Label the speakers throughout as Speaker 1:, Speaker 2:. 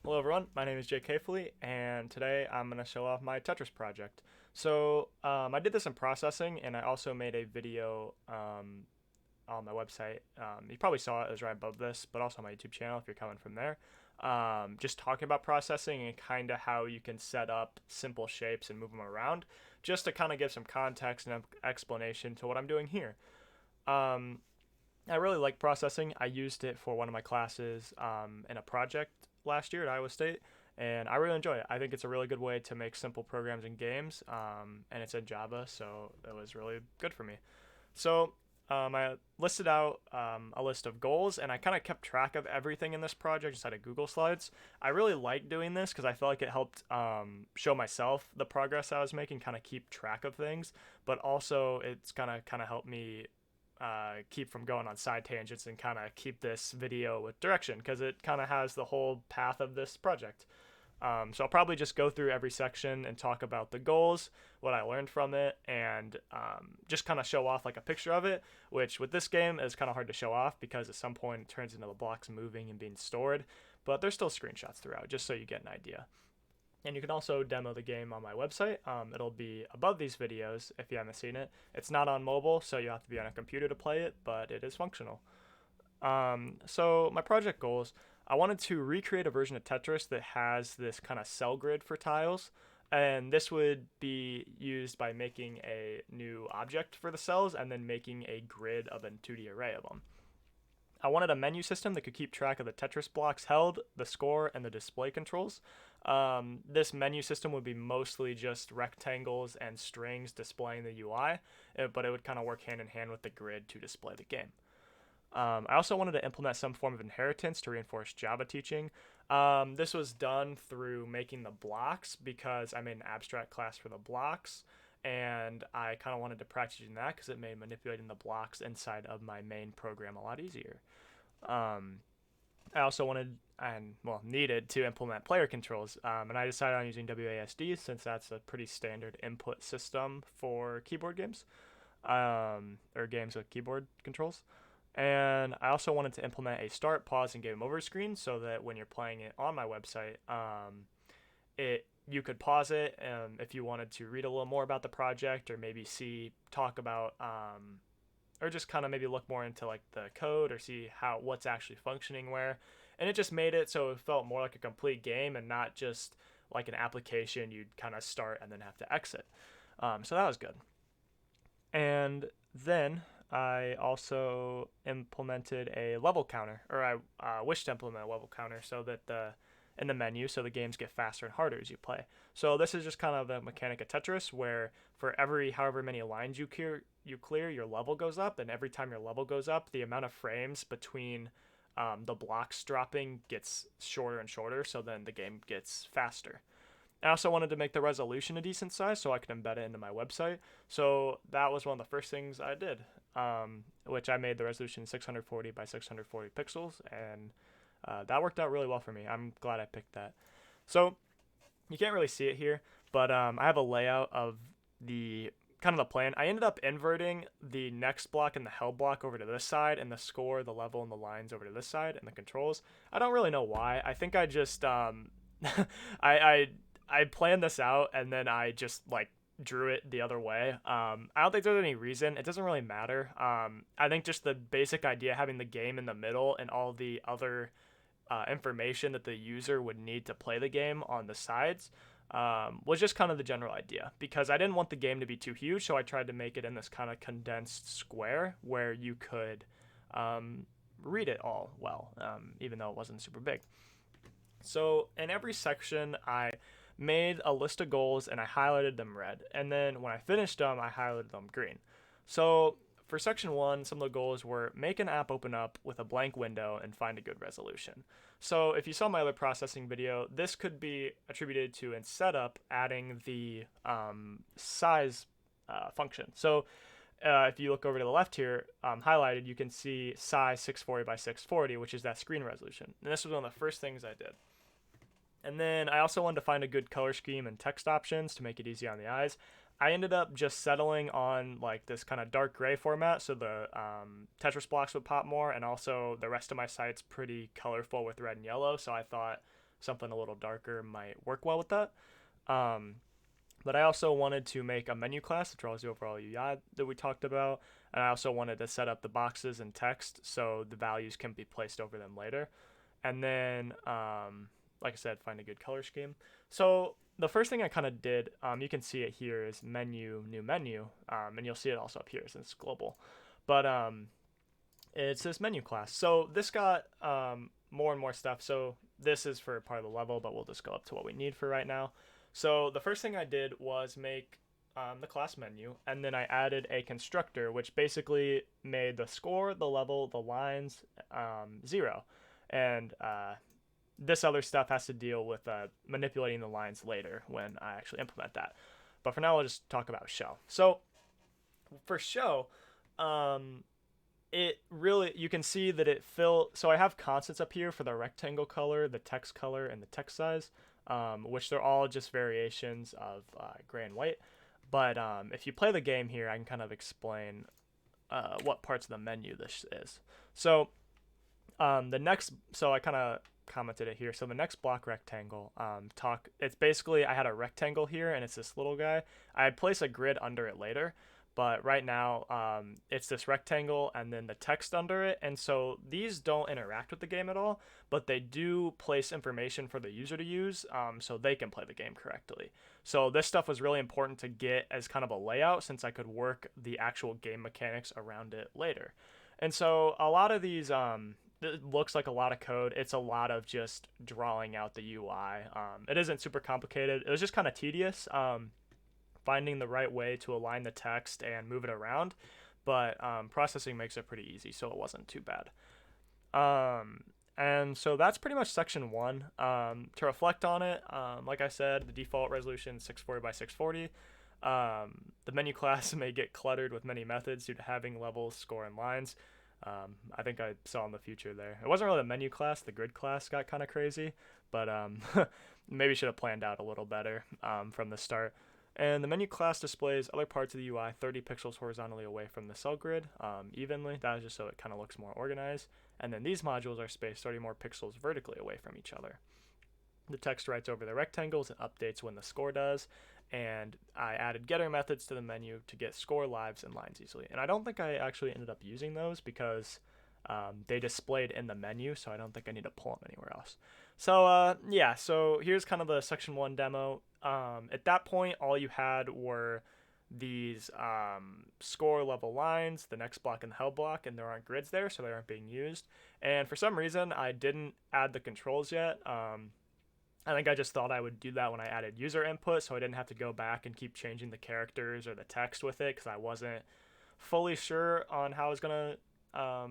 Speaker 1: Hello everyone, my name is Jake Hayfley, and today I'm going to show off my Tetris project. I did this in processing, and I also made a video on my website. You probably saw it, it was right above this, but also on my YouTube channel if you're coming from there. Just talking about processing and kind of how you can set up simple shapes and move them around, just to kind of give some context and explanation to what I'm doing here. Um, I really like processing. I used it for one of my classes in a project last year at Iowa State, and I really enjoy it. I think it's a really good way to make simple programs and games, and it's in Java, so it was really good for me. I listed out a list of goals, and I kind of kept track of everything in this project inside of Google Slides. I really like doing this because I felt like it helped show myself the progress I was making, kind of keep track of things, but also it's gonna kind of help me keep from going on side tangents and kind of keep this video with direction because it kind of has the whole path of this project. So I'll probably just go through every section and talk about the goals, what I learned from it, and just kind of show off like a picture of it, which with this game is kind of hard to show off because at some point it turns into the blocks moving and being stored, but there's still screenshots throughout just so you get an idea. And you can also demo the game on my website. It'll be above these videos if you haven't seen it. It's not on mobile, so you have to be on a computer to play it, but it is functional. So my project goals, I wanted to recreate a version of Tetris that has this kind of cell grid for tiles. And this would be used by making a new object for the cells and then making a grid of a 2D array of them. I wanted a menu system that could keep track of the Tetris blocks held, the score, and the display controls. This menu system would be mostly just rectangles and strings displaying the UI, but it would kind of work hand in hand with the grid to display the game. I also wanted to implement some form of inheritance to reinforce Java teaching. This was done through making the blocks because I made an abstract class for the blocks, and I kind of wanted to practice using that because it made manipulating the blocks inside of my main program a lot easier. Um, I also wanted and well needed to implement player controls, and I decided on using WASD since that's a pretty standard input system for keyboard games, or games with keyboard controls. And I also wanted to implement a start, pause, and game over screen so that when you're playing it on my website, it you could pause it if you wanted to read a little more about the project or maybe see talk about or just kind of maybe look more into like the code or see how what's actually functioning where, and it just made it so it felt more like a complete game and not just like an application you'd kind of start and then have to exit. So that was good. And then I also implemented a level counter, or I wish to implement a level counter so that the in the menu so the games get faster and harder as you play. So this is just kind of the mechanic of Tetris where for every however many lines you clear, your level goes up, and every time your level goes up, the amount of frames between the blocks dropping gets shorter and shorter, so then the game gets faster. I also wanted to make the resolution a decent size so I could embed it into my website. So that was one of the first things I did, which I made the resolution 640 by 640 pixels, and that worked out really well for me. I'm glad I picked that. So you can't really see it here, but I have a layout of the kind of the plan. I ended up inverting the next block and the held block over to this side, and the score, the level, and the lines over to this side, and the controls. I don't really know why. I think I just I I planned this out and then I just like drew it the other way. I don't think there's any reason. It doesn't really matter. I think just the basic idea having the game in the middle and all the other information that the user would need to play the game on the sides was just kind of the general idea because I didn't want the game to be too huge, so I tried to make it in this kind of condensed square where you could read it all well, even though it wasn't super big. So in every section, I made a list of goals and I highlighted them red. And then when I finished them, I highlighted them green. So for section one, some of the goals were make an app open up with a blank window and find a good resolution. So if you saw my other processing video, this could be attributed to in setup adding the size function. So if you look over to the left here, highlighted, you can see size 640 by 640, which is that screen resolution. And this was one of the first things I did. And then I also wanted to find a good color scheme and text options to make it easy on the eyes. I ended up just settling on like this kind of dark gray format so the Tetris blocks would pop more, and also the rest of my site's pretty colorful with red and yellow, so I thought something a little darker might work well with that. Um, but I also wanted to make a menu class that draws the overall UI that we talked about. And I also wanted to set up the boxes and text so the values can be placed over them later. And then, like I said, find a good color scheme. So the first thing I kind of did, you can see it here, is menu, new menu. And you'll see it also up here since it's global. But it's this menu class. So this got more and more stuff. So this is for part of the level, but we'll just go up to what we need for right now. So the first thing I did was make the class menu, and then I added a constructor, which basically made the score, the level, the lines 0. And this other stuff has to deal with manipulating the lines later when I actually implement that. But for now, I'll just talk about show. So for show, it really, you can see that it so I have constants up here for the rectangle color, the text color, and the text size, which they're all just variations of gray and white. But if you play the game here, I can kind of explain what parts of the menu this is. So so I kind of commented it here. So the next block rectangle, it's basically, I had a rectangle here, and it's this little guy. I'd place a grid under it later, but right now it's this rectangle and then the text under it. And so these don't interact with the game at all, but they do place information for the user to use, so they can play the game correctly. So this stuff was really important to get as kind of a layout, since I could work the actual game mechanics around it later. And so a lot of these, it looks like a lot of code. It's a lot of just drawing out the UI. It isn't super complicated. It was just kind of tedious, finding the right way to align the text and move it around. But processing makes it pretty easy, so it wasn't too bad. And so that's pretty much section 1. To reflect on it, like I said, the default resolution is 640 by 640. The menu class may get cluttered with many methods due to having levels, score, and lines. I think I saw in the future there. It wasn't really the menu class. The grid class got kind of crazy, but maybe should have planned out a little better from the start. And the menu class displays other parts of the UI 30 pixels horizontally away from the cell grid evenly. That is just so it kind of looks more organized. And then these modules are spaced 30 more pixels vertically away from each other. The text writes over the rectangles and updates when the score does. And I added getter methods to the menu to get score, lives, and lines easily. And I don't think I actually ended up using those because they displayed in the menu, so I don't think I need to pull them anywhere else. So yeah, so here's kind of the section 1 demo. At that point, all you had were these score level lines, the next block and the held block, and there aren't grids there, so they aren't being used. And for some reason, I didn't add the controls yet. I think I just thought I would do that when I added user input, so I didn't have to go back and keep changing the characters or the text with it, because I wasn't fully sure on how I was going to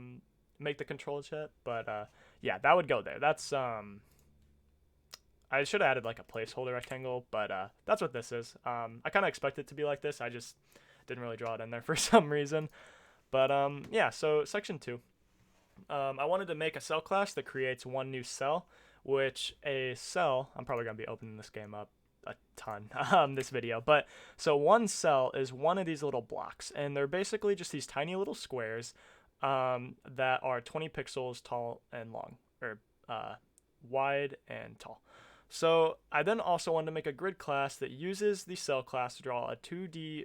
Speaker 1: make the controls yet. But yeah, that would go there. That's I should have added like a placeholder rectangle, but that's what this is. I kind of expect it to be like this. I just didn't really draw it in there for some reason. But yeah, so section 2. I wanted to make a cell class that creates one new cell, which a cell, I'm probably going to be opening this game up a ton, this video, but so one cell is one of these little blocks, and they're basically just these tiny little squares that are 20 pixels tall and long, or wide and tall. So I then also wanted to make a grid class that uses the cell class to draw a 2D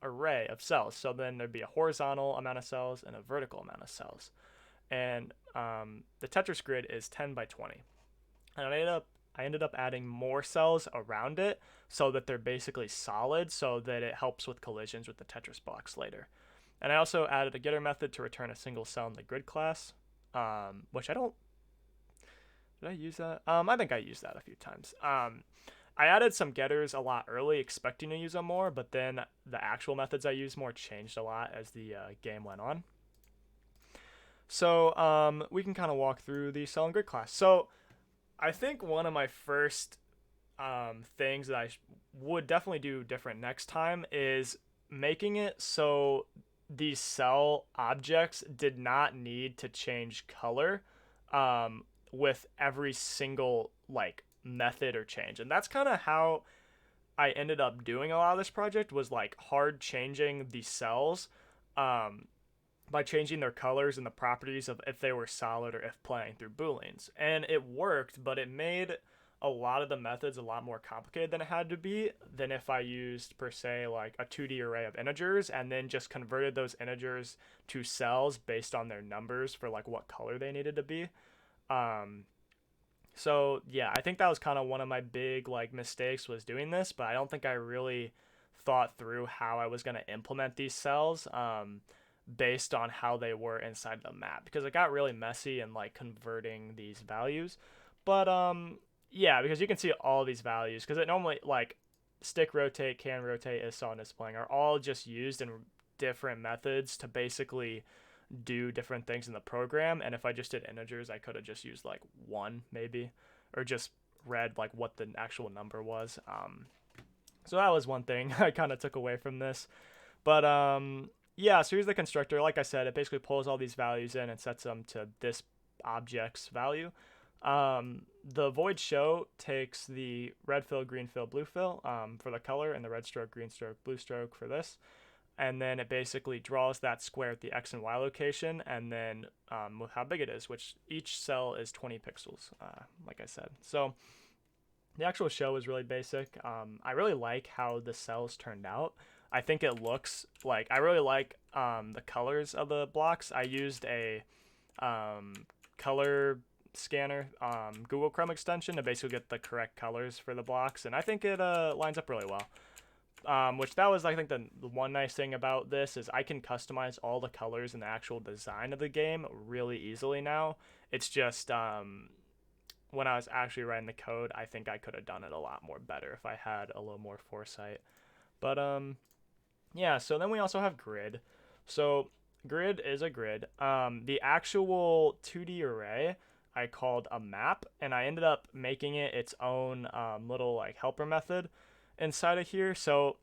Speaker 1: array of cells. So then there'd be a horizontal amount of cells and a vertical amount of cells. And the Tetris grid is 10 by 20. And I ended up adding more cells around it so that they're basically solid, so that it helps with collisions with the Tetris blocks later. And I also added a getter method to return a single cell in the grid class, which I don't... Did I use that? I think I used that a few times. I added some getters a lot early, expecting to use them more, but then the actual methods I used more changed a lot as the game went on. So we can kind of walk through the cell and grid class. So I think one of my first things that I would definitely do different next time is making it so these cell objects did not need to change color with every single like method or change. And that's kind of how I ended up doing a lot of this project, was like hard changing the cells by changing their colors and the properties of if they were solid or if playing through booleans. And it worked, but it made a lot of the methods a lot more complicated than it had to be than if I used, per se, like a 2D array of integers and then just converted those integers to cells based on their numbers for like what color they needed to be. Um, so yeah, I think that was kind of one of my big like mistakes was doing this, but I don't think I really thought through how I was going to implement these cells based on how they were inside the map, because it got really messy and like converting these values. But yeah, because you can see all these values, because it normally like stick rotate, can rotate, is saw and displaying are all just used in different methods to basically do different things in the program. And if I just did integers, I could have just used like one maybe, or just read like what the actual number was. So that was one thing I kind of took away from this. But yeah, so here's the constructor. Like I said, it basically pulls all these values in and sets them to this object's value. The void show takes the red fill, green fill, blue fill for the color, and the red stroke, green stroke, blue stroke for this. And then it basically draws that square at the X and Y location, and then with how big it is, which each cell is 20 pixels, like I said. So the actual show is really basic. I really like how the cells turned out. I think it looks like, I really like the colors of the blocks. I used a color scanner Google Chrome extension to basically get the correct colors for the blocks, and I think it lines up really well. Which that was, I think, the one nice thing about this is I can customize all the colors in the actual design of the game really easily now. It's just when I was actually writing the code, I think I could have done it a lot more better if I had a little more foresight. But yeah, so then we also have grid. So grid is a grid. The actual 2D array I called a map, and I ended up making it its own little like helper method inside of here. So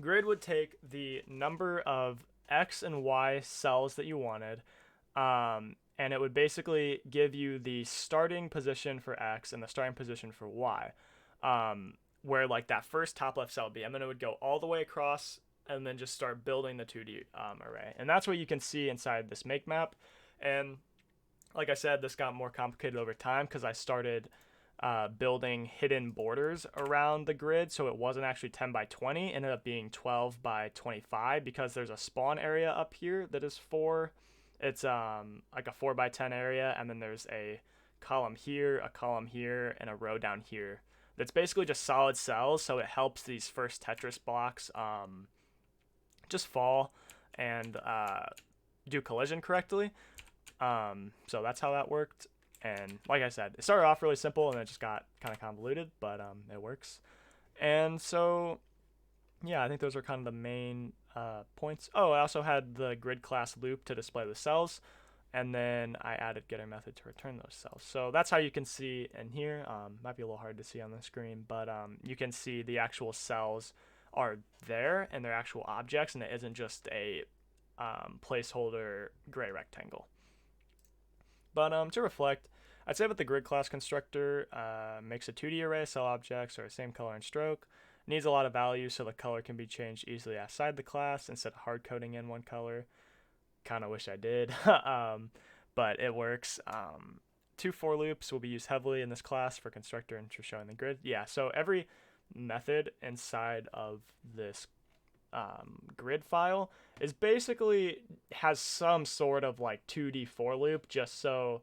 Speaker 1: grid would take the number of X and Y cells that you wanted, and it would basically give you the starting position for X and the starting position for Y, where like that first top left cell would be, and then it would go all the way across and then just start building the 2D array. And that's what you can see inside this make map. And like I said, this got more complicated over time because I started building hidden borders around the grid, so it wasn't actually 10 by 20, it ended up being 12 by 25 because there's a spawn area up here that is 4. It's like a 4 by 10 area, and then there's a column here, and a row down here. That's basically just solid cells, so it helps these first Tetris blocks just fall and do collision correctly. So that's how that worked. And like I said, it started off really simple and it just got kind of convoluted, but it works. And so, yeah, I think those are kind of the main points. Oh, I also had the grid class loop to display the cells, and then I added getter method to return those cells. So that's how you can see in here. Might be a little hard to see on the screen, but you can see the actual cells are there and they're actual objects, and it isn't just a placeholder gray rectangle. But to reflect, I'd say that the grid class constructor makes a 2D array of cell objects are the same color and stroke. Needs a lot of values so the color can be changed easily outside the class instead of hard coding in one color. Kind of wish I did, but it works. 2 for loops will be used heavily in this class for constructor and for showing the grid. Yeah, so every method inside of this grid file is basically has some sort of like 2D for loop just so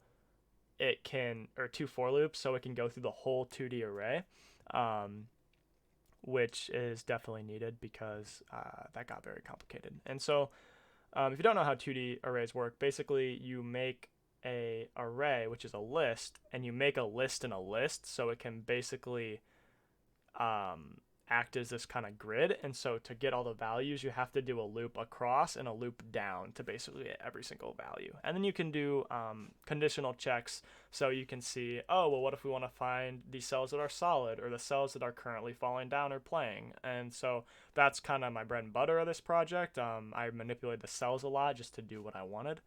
Speaker 1: it can, or 2 for loops so it can go through the whole 2D array, which is definitely needed because that got very complicated. And so if you don't know how 2D arrays work, basically you make a array, which is a list, and you make a list in a list so it can basically act as this kind of grid. And so to get all the values, you have to do a loop across and a loop down to basically get every single value. And then you can do conditional checks, so you can see, oh, well, what if we want to find the cells that are solid or the cells that are currently falling down or playing. And so that's kind of my bread and butter of this project. I manipulated the cells a lot just to do what I wanted.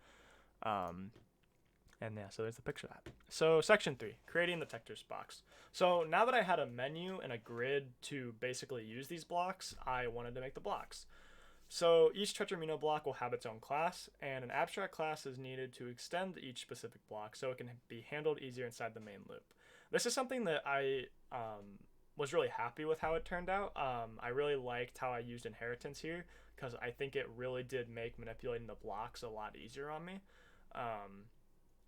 Speaker 1: And yeah, so there's the picture of that. So section 3, creating the Tetris box. So now that I had a menu and a grid to basically use these blocks, I wanted to make the blocks. So each Tetramino block will have its own class, and an abstract class is needed to extend each specific block so it can be handled easier inside the main loop. This is something that I was really happy with how it turned out. I really liked how I used inheritance here because I think it really did make manipulating the blocks a lot easier on me. Um,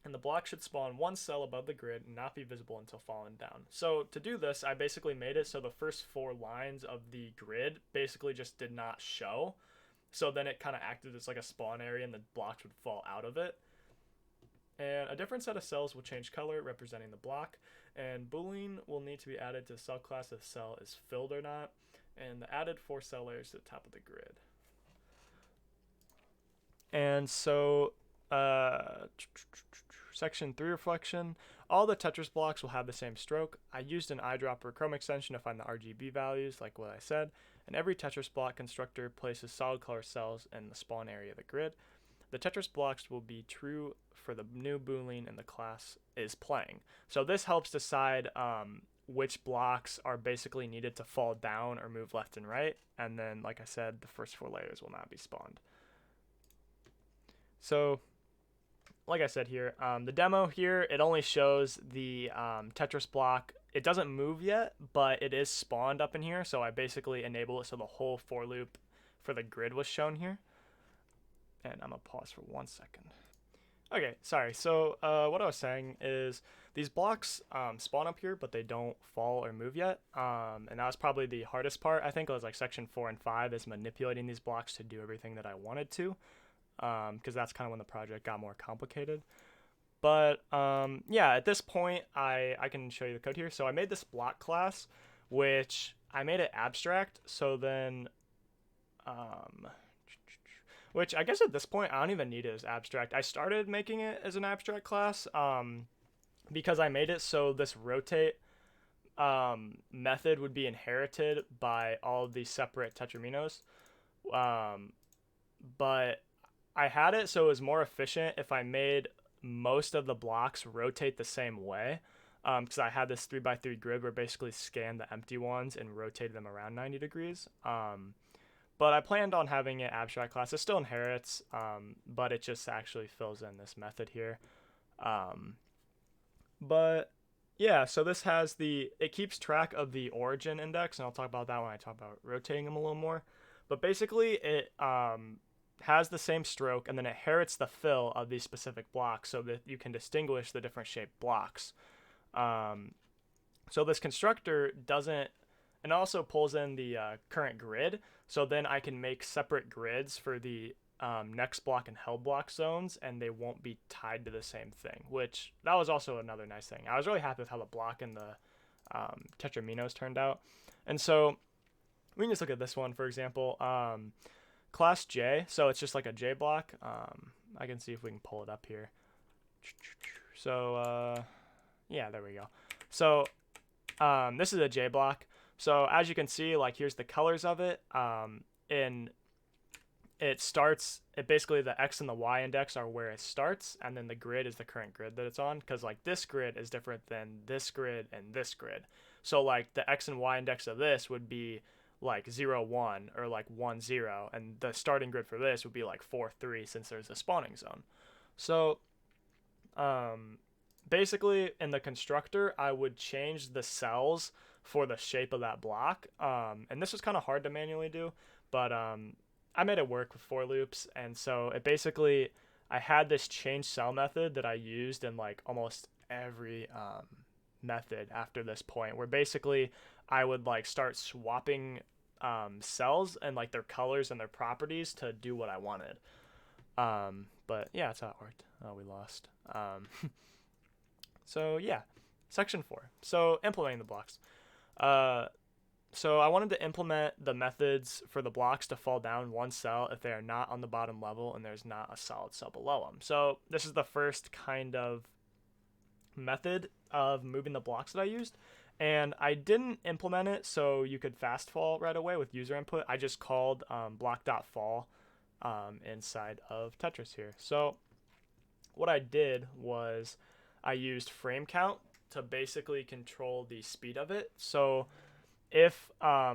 Speaker 1: and the block should spawn one cell above the grid and not be visible until fallen down. So to do this, I basically made it so the first 4 lines of the grid basically just did not show. So then it kind of acted as like a spawn area and the blocks would fall out of it. And a different set of cells will change color representing the block, and Boolean will need to be added to the cell class if the cell is filled or not, and the added 4 cell layers to the top of the grid. And so section 3 reflection, all the Tetris blocks will have the same stroke. I used an eyedropper Chrome extension to find the RGB values, like what I said, and every Tetris block constructor places solid color cells in the spawn area of the grid. The Tetris blocks will be true for the new Boolean and the class is playing. So this helps decide which blocks are basically needed to fall down or move left and right. And then, like I said, the first 4 layers will not be spawned. So, like I said here, the demo here, it only shows the Tetris block. It doesn't move yet, but it is spawned up in here. So I basically enable it so the whole for loop for the grid was shown here. And I'm going to pause for 1 second. Okay, sorry. So what I was saying is these blocks spawn up here, but they don't fall or move yet. And that was probably the hardest part. I think it was like section 4 and 5 is manipulating these blocks to do everything that I wanted to. Because that's kind of when the project got more complicated. But yeah, at this point, I can show you the code here. So I made this block class, which I made it abstract. So then... which I guess at this point, I don't even need it as abstract. I started making it as an abstract class because I made it so this rotate method would be inherited by all of these separate tetraminos. But I had it so it was more efficient if I made most of the blocks rotate the same way. Because I had this 3x3 grid where I basically scanned the empty ones and rotated them around 90 degrees. But I planned on having it abstract class. It still inherits, but it just actually fills in this method here. But yeah, so this has it keeps track of the origin index, and I'll talk about that when I talk about rotating them a little more. But basically, it has the same stroke, and then it inherits the fill of these specific blocks so that you can distinguish the different shaped blocks. So this constructor doesn't, and also pulls in the current grid, so then I can make separate grids for the next block and held block zones, and they won't be tied to the same thing, which that was also another nice thing. I was really happy with how the block and the tetraminos turned out. And so we can just look at this one, for example. Class J, so it's just like a J block. I can see if we can pull it up here. So, yeah, there we go. So this is a J block. So as you can see, like here's the colors of it. And it basically the X and the Y index are where it starts, and then the grid is the current grid that it's on, because like this grid is different than this grid and this grid. So like the X and Y index of this would be like 0, 1 or like 1, 0, and the starting grid for this would be like 4, 3 since there's a spawning zone. So basically in the constructor I would change the cells for the shape of that block, and this was kind of hard to manually do, but I made it work with for loops. And so it basically, I had this change cell method that I used in like almost every method after this point, where basically I would like start swapping cells and like their colors and their properties to do what I wanted. But yeah, that's how it worked. Oh, we lost. So yeah, section 4. So implementing the blocks. So I wanted to implement the methods for the blocks to fall down one cell if they are not on the bottom level and there's not a solid cell below them. So this is the first kind of method of moving the blocks that I used. And I didn't implement it so you could fast fall right away with user input. I just called block.fall inside of Tetris here. So what I did was I used frame count to basically control the speed of it. So if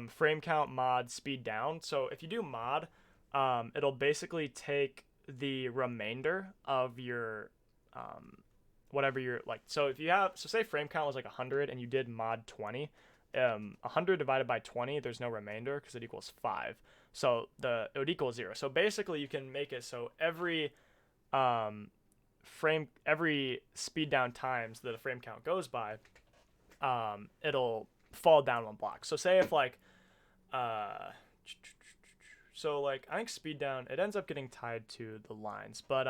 Speaker 1: frame count mod speed down, so if you do mod, it'll basically take the remainder of your whatever you're like. So if you have, so say frame count was like 100 and you did mod 20, 100 divided by 20, there's no remainder because it equals 5. So it would equal 0. So basically you can make it so um, every speed down times that a frame count goes by, it'll fall down one block. So say if like so like I think speed down, it ends up getting tied to the lines, but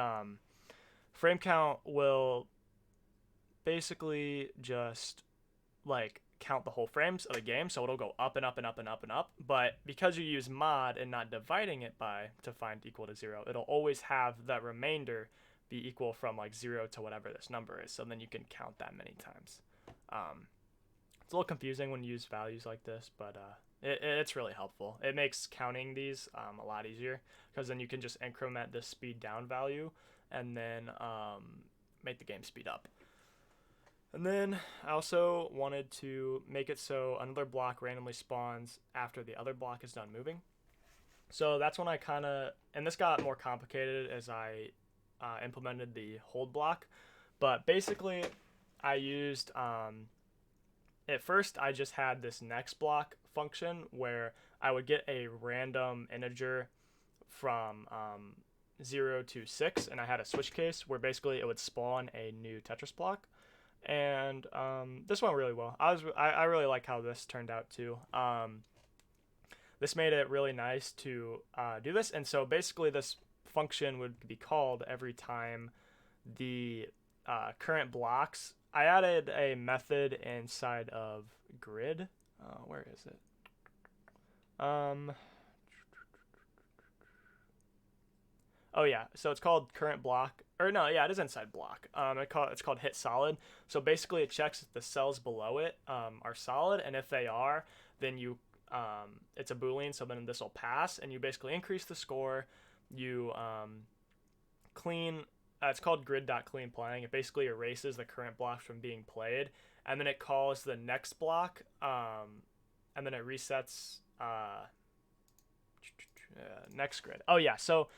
Speaker 1: frame count will basically just like count the whole frames of the game, so it'll go up and up and up and up and up. But because you use mod and not dividing it by to find equal to 0, it'll always have that remainder be equal from like 0 to whatever this number is, so then you can count that many times. It's a little confusing when you use values like this, but it's really helpful. It makes counting these a lot easier, because then you can just increment the speed down value and then make the game speed up. And then I also wanted to make it so another block randomly spawns after the other block is done moving. So that's when I kind of, and this got more complicated as I implemented the hold block. But basically I used, at first I just had this next block function where I would get a random integer from 0 to 6, and I had a switch case where basically it would spawn a new Tetris block. And this went really well. I really like how this turned out too. This made it really nice to do this, and so basically this function would be called every time the current blocks. I added a method inside of grid. Where is it? Oh yeah, so it's called current block, or no, yeah, it is inside block. It's called hit solid. So basically, it checks if the cells below it are solid, and if they are, then it's a boolean. So then this will pass, and you basically increase the score. You clean. It's called grid.clean playing. It basically erases the current blocks from being played, and then it calls the next block, and then it resets next grid. Oh yeah, so.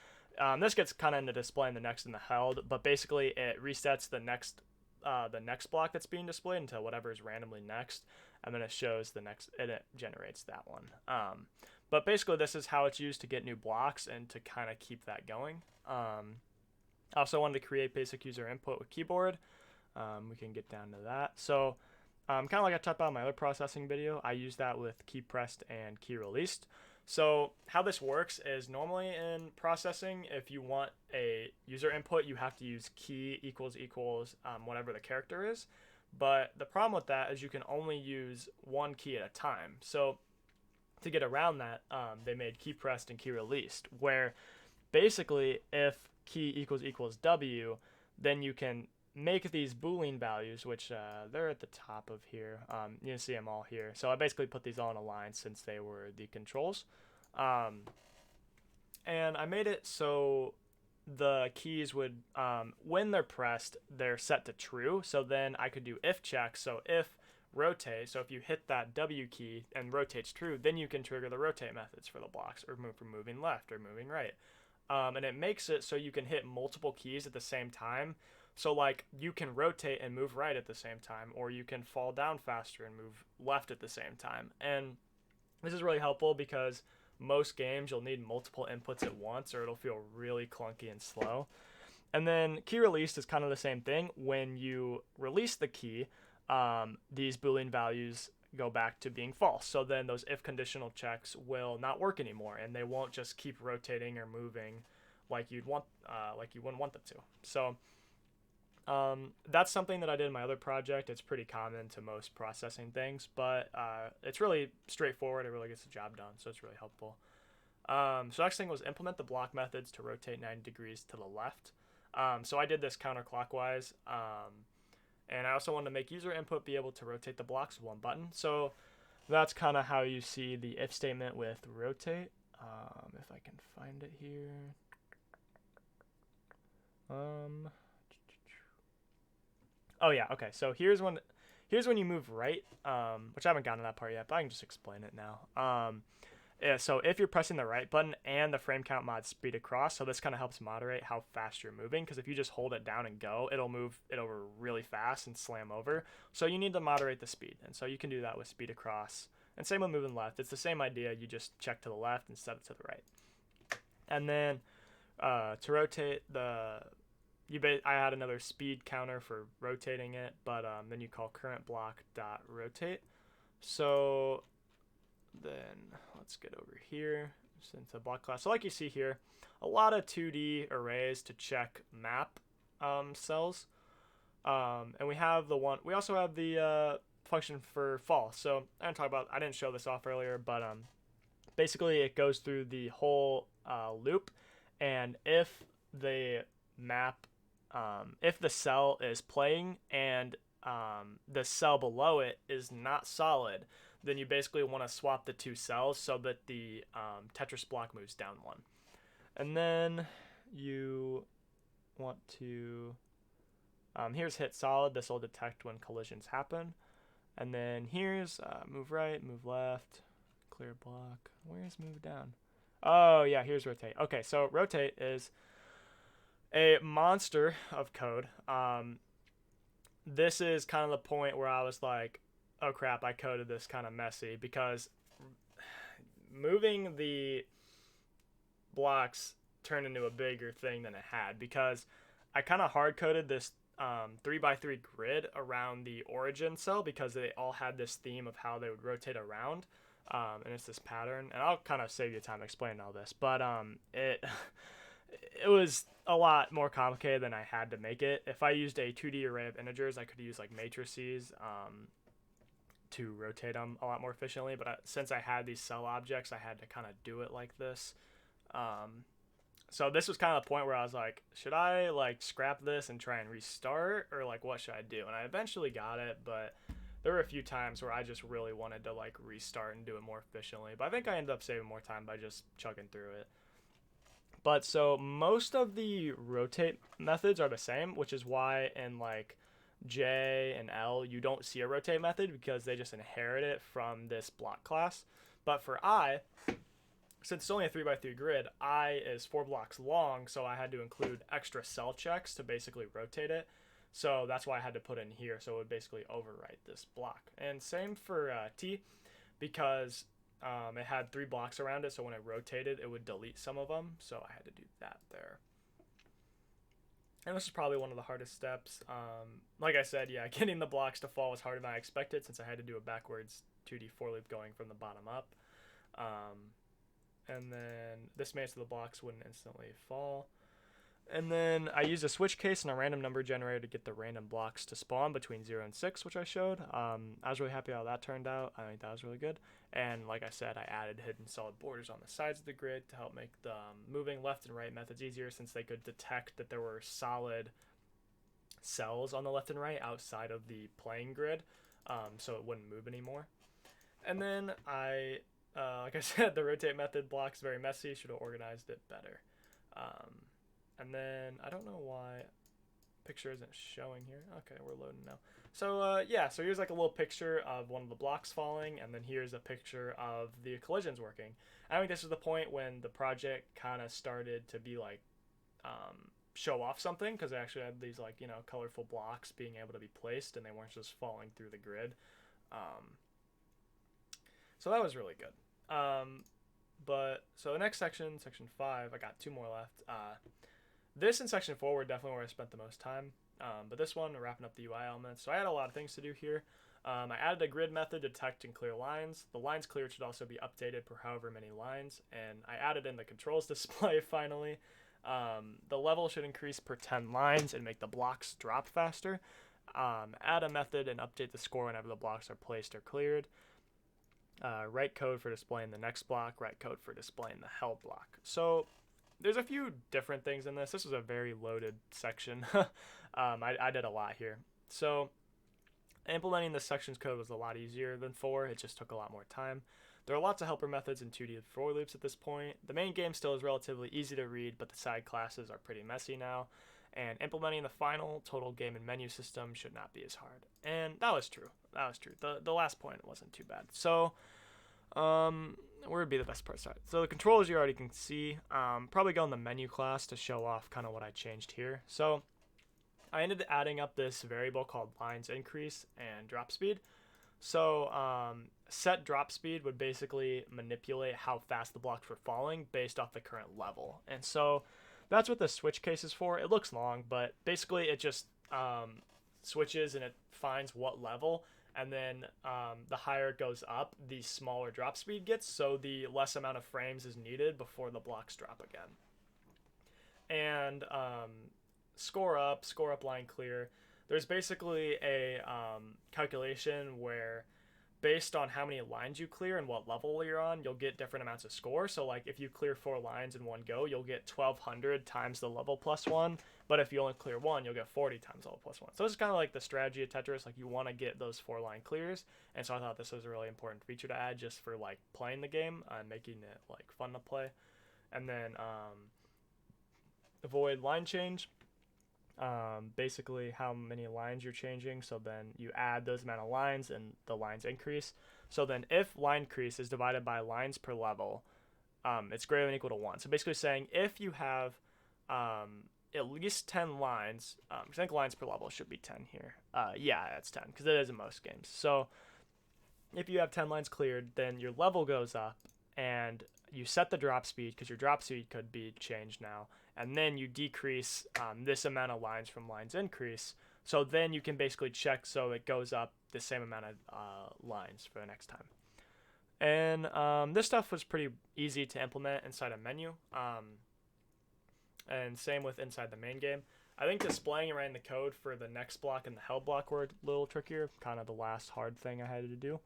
Speaker 1: This gets kind of into displaying the next and the held, but basically it resets the next block that's being displayed into whatever is randomly next, and then it shows the next, and it generates that one. But basically this is how it's used to get new blocks and to kind of keep that going. I also wanted to create basic user input with keyboard. We can get down to that. So kind of like I talked about in my other processing video, I use that with key pressed and key released. So how this works is normally in processing, if you want a user input, you have to use key equals whatever the character is. But the problem with that is you can only use one key at a time. So to get around that, they made key pressed and key released, where basically if key equals W, then you can make these Boolean values, which they're at the top of here. You can see them all here. So I basically put these all in a line since they were the controls. And I made it so the keys would, when they're pressed, they're set to true. So then I could do if checks. So if rotate, so if you hit that W key and rotates true, then you can trigger the rotate methods for the blocks, or move from moving left or moving right. And it makes it so you can hit multiple keys at the same time. So like you can rotate and move right at the same time, or you can fall down faster and move left at the same time. And this is really helpful because most games you'll need multiple inputs at once, or it'll feel really clunky and slow. And then key released is kind of the same thing. When you release the key, these Boolean values go back to being false. So then those if conditional checks will not work anymore, and they won't just keep rotating or moving like you wouldn't want them to. So that's something that I did in my other project. It's pretty common to most processing things, but it's really straightforward. It really gets the job done, so it's really helpful. So next thing was implement the block methods to rotate 90 degrees to the left. So I did this counterclockwise, and I also wanted to make user input be able to rotate the blocks with one button. So that's kind of how you see the if statement with rotate. If I can find it here. Oh yeah, okay. So here's when you move right, which I haven't gotten to that part yet, but I can just explain it now. So if you're pressing the right button and the frame count mod speed across, so this kind of helps moderate how fast you're moving, because if you just hold it down and go, it'll move it over really fast and slam over. So you need to moderate the speed, and so you can do that with speed across. And same with moving left. It's the same idea. You just check to the left and set it to the right. And then to rotate I had another speed counter for rotating it, but then you call current block dot rotate. So then let's get over here into block class. So like you see here, a lot of 2D arrays to check map cells, and we also have the function for fall. So I didn't show this off earlier, but basically it goes through the whole loop, and if the cell is playing and the cell below it is not solid, then you basically want to swap the two cells so that the Tetris block moves down one. And then you want to, here's hit solid. This will detect when collisions happen. And then here's move right, move left, clear block. Where's move down? Oh yeah, here's rotate. Okay, so rotate is a monster of code. This is kind of the point where I was like, oh crap, I coded this kind of messy, because moving the blocks turned into a bigger thing than it had, because I kind of hard coded this 3x3 grid around the origin cell, because they all had this theme of how they would rotate around, and it's this pattern, and I'll kind of save you time explaining all this, but it was a lot more complicated than I had to make it. If I used a 2D array of integers, I could use like matrices to rotate them a lot more efficiently, but since I had these cell objects, I had to kind of do it like this. So this was kind of the point where I was like, should I like scrap this and try and restart, or like what should I do? And I eventually got it, but there were a few times where I just really wanted to like restart and do it more efficiently, but I think I ended up saving more time by just chugging through it. But so most of the rotate methods are the same, which is why in like J and L you don't see a rotate method, because they just inherit it from this block class. But for I, since it's only a 3x3 grid, I is 4 blocks long, so I had to include extra cell checks to basically rotate it. So that's why I had to put in here, so it would basically overwrite this block. And same for T, because it had 3 blocks around it, so when I rotated, it would delete some of them, so I had to do that there. And this is probably one of the hardest steps. Like I said, yeah, getting the blocks to fall was harder than I expected, since I had to do a backwards 2D for loop going from the bottom up. And then this made so the blocks wouldn't instantly fall. And then I used a switch case and a random number generator to get the random blocks to spawn between 0 and 6, which I showed. I was really happy how that turned out. I think that was really good. And like I said, I added hidden solid borders on the sides of the grid to help make the moving left and right methods easier, since they could detect that there were solid cells on the left and right outside of the playing grid, so it wouldn't move anymore. And then like I said, the rotate method block's very messy. Should have organized it better. And then I don't know why picture isn't showing here. Okay, we're loading now. So yeah, so here's like a little picture of one of the blocks falling, and then here's a picture of the collisions working. I think this is the point when the project kind of started to be like show off something, because they actually had these like, you know, colorful blocks being able to be placed, and they weren't just falling through the grid. So that was really good. But so the next section 5, I got 2 more left. This and section 4 were definitely where I spent the most time. But this one, wrapping up the UI elements. So I had a lot of things to do here. I added a grid method to detect and clear lines. The lines cleared should also be updated per however many lines. And I added in the controls display finally. The level should increase per 10 lines and make the blocks drop faster. Add a method and update the score whenever the blocks are placed or cleared. Write code for displaying the next block. Write code for displaying the held block. So there's a few different things in this. This was a very loaded section. I did a lot here. So implementing this section's code was a lot easier than 4. It just took a lot more time. There are lots of helper methods and 2D for loops at this point. The main game still is relatively easy to read, but the side classes are pretty messy now. And implementing the final total game and menu system should not be as hard. And that was true. That was true. The last point wasn't too bad. So Where would be the best part to start? So the controls you already can see. Probably go in the menu class to show off kind of what I changed here. So I ended up adding up this variable called lines increase and drop speed. So set drop speed would basically manipulate how fast the blocks were falling based off the current level. And so that's what the switch case is for. It looks long, but basically it just switches and it finds what level. And then the higher it goes up, the smaller drop speed gets, so the less amount of frames is needed before the blocks drop again. And score up, line clear. There's basically a calculation where based on how many lines you clear and what level you're on, you'll get different amounts of score. So like if you clear 4 lines in one go, you'll get 1200 times the level plus 1. But if you only clear 1, you'll get 40 times level plus 1. So this is kind of like the strategy of Tetris. Like you want to get those 4 line clears. And so I thought this was a really important feature to add just for like playing the game and making it like fun to play. And then avoid line change. Basically how many lines you're changing, so then you add those amount of lines and the lines increase. So then if line increase is divided by lines per level, it's greater than or equal to 1. So basically saying if you have at least 10 lines, I think lines per level should be 10 here. Yeah, that's 10 because it is in most games. So if you have 10 lines cleared, then your level goes up and you set the drop speed because your drop speed could be changed now, and then you decrease this amount of lines from lines increase. So then you can basically check so it goes up the same amount of lines for the next time. And this stuff was pretty easy to implement inside a menu. And same with inside the main game. I think displaying it right in the code for the next block and the held block were a little trickier, kind of the last hard thing I had to do.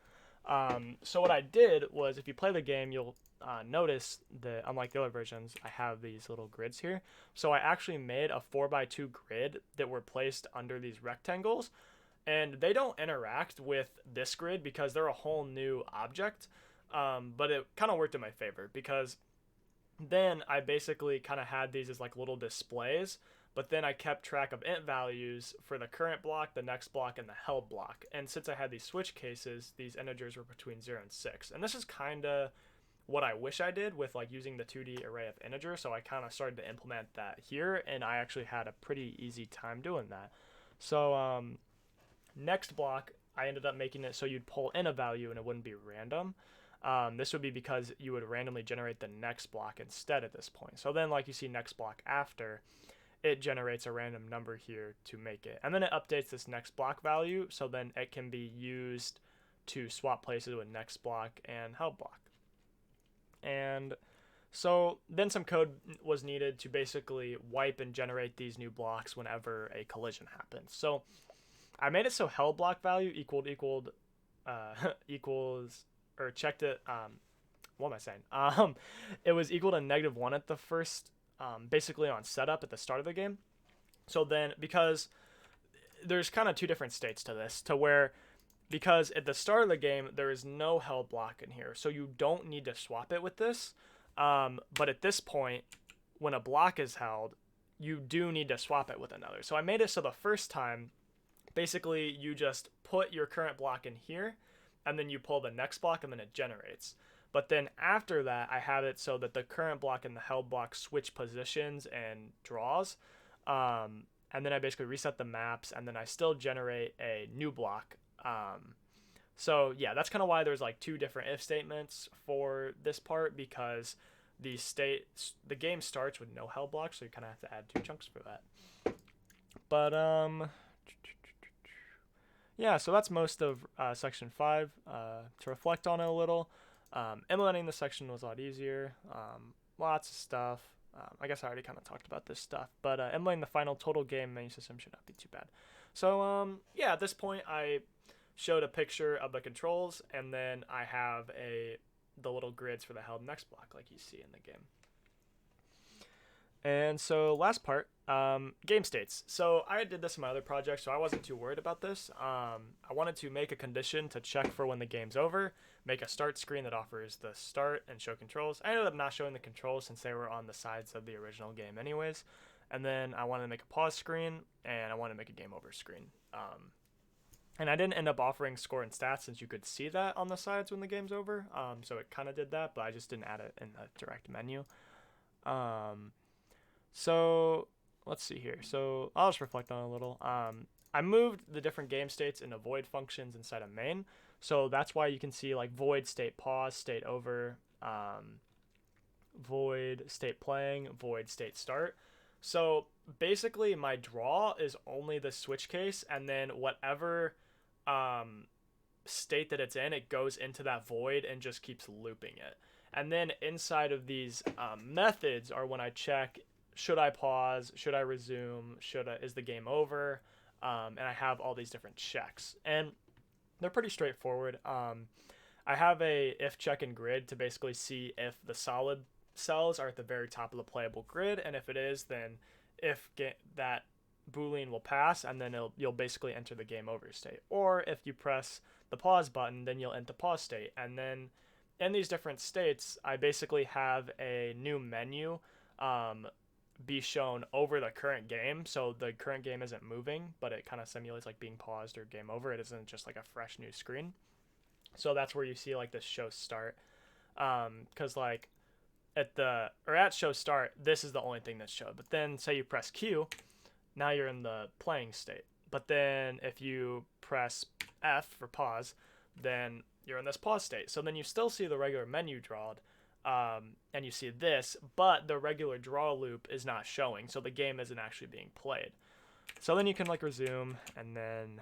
Speaker 1: So what I did was, if you play the game, you'll notice that unlike the other versions, I have these little grids here. So I actually made a 4x2 grid that were placed under these rectangles, and they don't interact with this grid because they're a whole new object. But it kind of worked in my favor because then I basically kind of had these as like little displays, but then I kept track of int values for the current block, the next block, and the held block. And since I had these switch cases, these integers were between 0 and 6. And this is kind of what I wish I did with like using the 2D array of integers. So I kind of started to implement that here, and I actually had a pretty easy time doing that. So next block, I ended up making it so you'd pull in a value and it wouldn't be random. This would be because you would randomly generate the next block instead at this point. So then like you see next block after, it generates a random number here to make it. And then it updates this next block value, so then it can be used to swap places with next block and held block. And so then some code was needed to basically wipe and generate these new blocks whenever a collision happens. So I made it so held block value equals or checked it. What am I saying? It was equal to -1 at the first. Basically on setup at the start of the game. So then, because there's kind of two different states to this, to where because at the start of the game there is no held block in here, so you don't need to swap it with this. But at this point, when a block is held, you do need to swap it with another. So I made it so the first time, basically you just put your current block in here, and then you pull the next block, and then it generates. But then after that, I have it so that the current block and the held block switch positions and draws. And then I basically reset the maps, and then I still generate a new block. So yeah, that's kind of why there's like two different if statements for this part, because the game starts with no held block, so you kind of have to add 2 chunks for that. But yeah, so that's most of section 5. To reflect on it a little. Implementing this section was a lot easier. Lots of stuff. I guess I already kind of talked about this stuff, but implementing the final total game menu system should not be too bad. So yeah, at this point I showed a picture of the controls, and then I have the little grids for the held next block like you see in the game. And so last part, game states. So I did this in my other project, so I wasn't too worried about this. I wanted to make a condition to check for when the game's over, make a start screen that offers the start and show controls. I ended up not showing the controls since they were on the sides of the original game anyways. And then I wanted to make a pause screen, and I wanted to make a game over screen. And I didn't end up offering score and stats since you could see that on the sides when the game's over. So it kind of did that, but I just didn't add it in the direct menu. Um, so let's see here. So I'll just reflect on it a little. I moved the different game states into void functions inside of main. So that's why you can see like void state pause, state over, void state playing, void state start. So basically my draw is only the switch case, and then whatever state that it's in, it goes into that void and just keeps looping it. And then inside of these methods are when I check, should I pause, should I resume, is the game over, and I have all these different checks, and they're pretty straightforward. I have a if check in grid to basically see if the solid cells are at the very top of the playable grid, and if it is, then if that boolean will pass, and then you'll basically enter the game over state. Or if you press the pause button, then you'll enter pause state. And then in these different states, I basically have a new menu be shown over the current game. So the current game isn't moving, but it kind of simulates like being paused or game over. It isn't just like a fresh new screen. So that's where you see like the show start, because like at show start, this is the only thing that's showed. But then say you press Q, now you're in the playing state. But then if you press F for pause, then you're in this pause state. So then you still see the regular menu drawed, and you see this, but the regular draw loop is not showing, so the game isn't actually being played. So then you can like resume, and then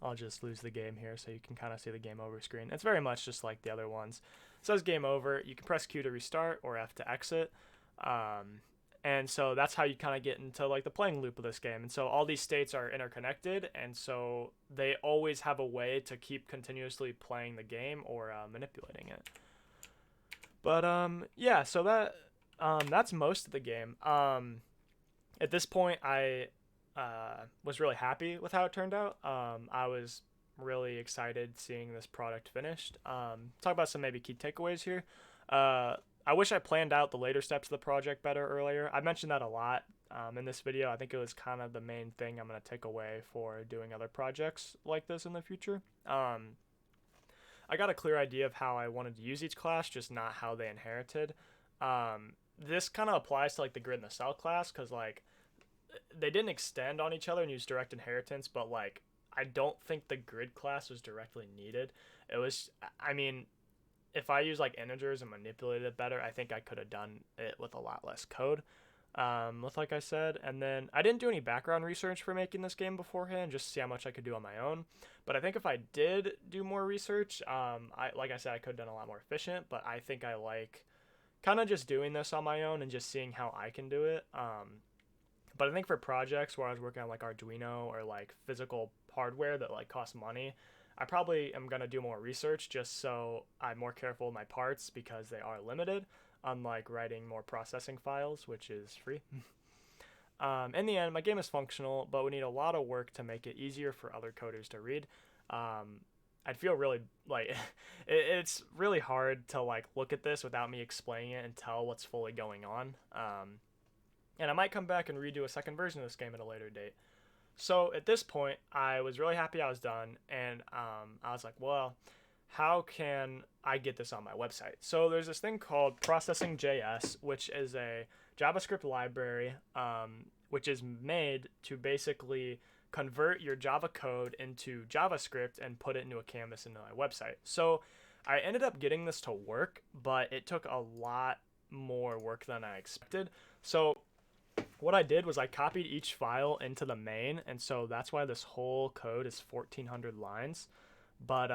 Speaker 1: I'll just lose the game here so you can kind of see the game over screen. It's very much just like the other ones. It says game over. You can press Q to restart or F to exit. And so that's how you kind of get into like the playing loop of this game. And so all these states are interconnected, and so they always have a way to keep continuously playing the game or manipulating it. But yeah, so that's most of the game. At this point, I was really happy with how it turned out. I was really excited seeing this product finished. Talk about some maybe key takeaways here. I wish I planned out the later steps of the project better earlier. I mentioned that a lot in this video. I think it was kind of the main thing I'm going to take away for doing other projects like this in the future. I got a clear idea of how I wanted to use each class, just not how they inherited. This kind of applies to like the grid and the cell class, because like they didn't extend on each other and use direct inheritance, but like I don't think the grid class was directly needed. It was, I mean, if I use like integers and manipulated it better, I think I could have done it with a lot less code. With like I said, and then I didn't do any background research for making this game beforehand, just to see how much I could do on my own. But I think if I did do more research, like I said, I could have done a lot more efficient. But I think I like kind of just doing this on my own and just seeing how I can do it. But I think for projects where I was working on like Arduino or like physical hardware that like costs money, I probably am going to do more research just so I'm more careful with my parts, because they are limited, unlike writing more processing files, which is free. In the end, my game is functional, but we need a lot of work to make it easier for other coders to read. I'd feel really like it's really hard to like look at this without me explaining it and tell what's fully going on. And I might come back and redo a second version of this game at a later date. So at this point, I was really happy I was done, and I was like, well, how can I get this on my website? So there's this thing called Processing.js, which is a JavaScript library, which is made to basically convert your Java code into JavaScript and put it into a canvas into my website. So I ended up getting this to work, but it took a lot more work than I expected. So what I did was I copied each file into the main, and so that's why this whole code is 1,400 lines. But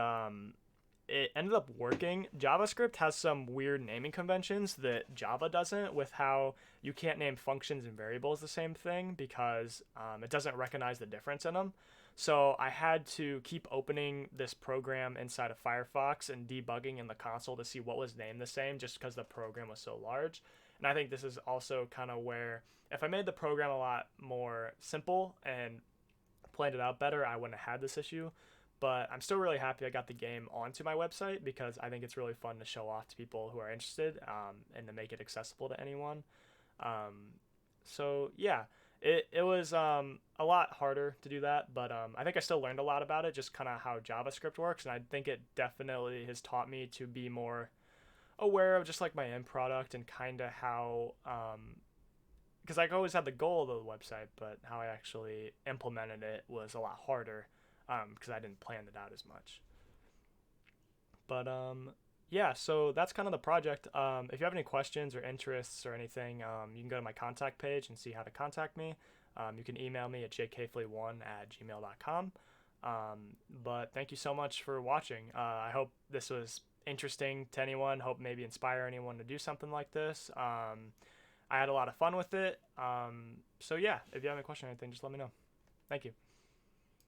Speaker 1: it ended up working. JavaScript has some weird naming conventions that Java doesn't, with how you can't name functions and variables the same thing because it doesn't recognize the difference in them. So I had to keep opening this program inside of Firefox and debugging in the console to see what was named the same, just because the program was so large. And I think this is also kind of where, if I made the program a lot more simple and planned it out better, I wouldn't have had this issue. But I'm still really happy I got the game onto my website, because I think it's really fun to show off to people who are interested, and to make it accessible to anyone. So yeah, It was a lot harder to do that, but I think I still learned a lot about it, just kind of how JavaScript works, and I think it definitely has taught me to be more aware of just like my end product and kind of how because I always had the goal of the website, but how I actually implemented it was a lot harder because I didn't plan it out as much. But yeah, so that's kind of the project. If you have any questions or interests or anything, you can go to my contact page and see how to contact me. You can email me at jkfley1@gmail.com. But thank you so much for watching. I hope this was interesting to anyone. Hope maybe inspire anyone to do something like this. I had a lot of fun with it. So yeah, if you have any question or anything, just let me know. Thank you.